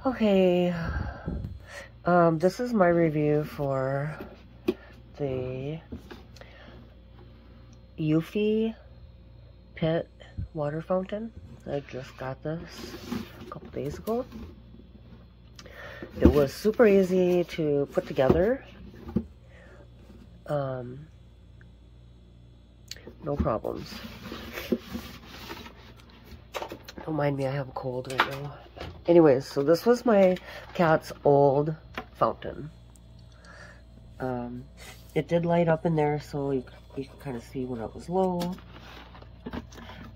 Okay, this is my review for the Eufy pit water fountain. I just got this a couple days ago. It was super easy to put together. No problems. Don't mind me, I have a cold right now. Anyways, so this was my cat's old fountain. It did light up in there, so you could kind of see when it was low.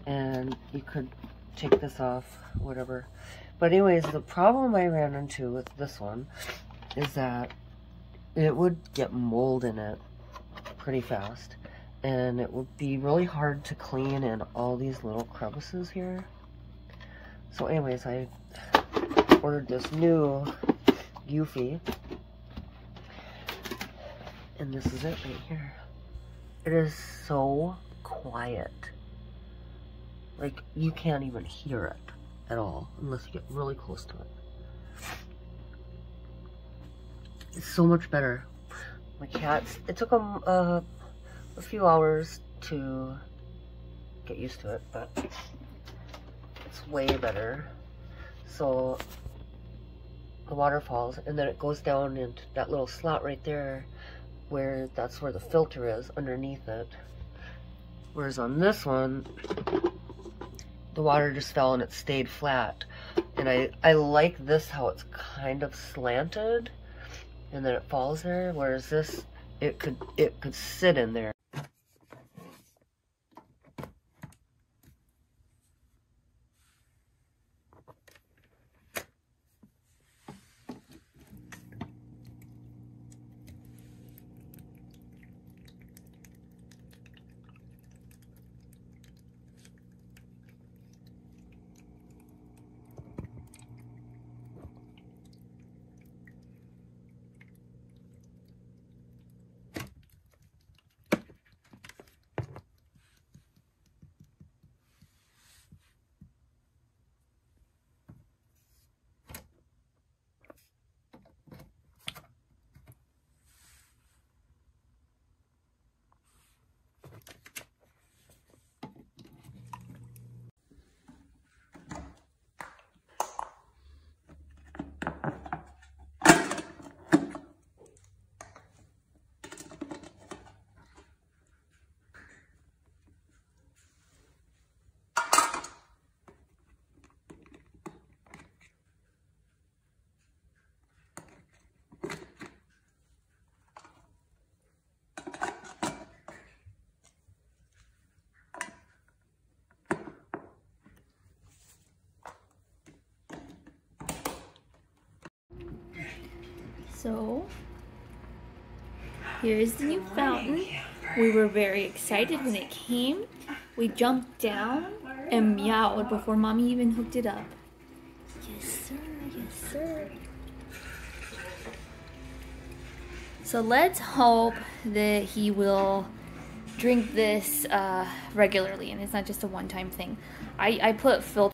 And you could take this off, whatever. But anyways, the problem I ran into with this one is that it would get mold in it pretty fast. And it would be really hard to clean in all these little crevices here. So anyways, I ordered this new eufy. And this is it right here. It is so quiet. Like, you can't even hear it at all unless you get really close to it. It's so much better. My cats, it took them a few hours to get used to it, but it's way better. So the water falls and then it goes down into that little slot right there, where that's where the filter is underneath it. Whereas on this one, the water just fell and it stayed flat. And I like this, how it's kind of slanted and then it falls there, whereas this, it could sit in there. So, here's the new fountain. We were very excited when it came. We jumped down and meowed before Mommy even hooked it up. Yes, sir. Yes, sir. So let's hope that he will drink this regularly and it's not just a one-time thing. I put filter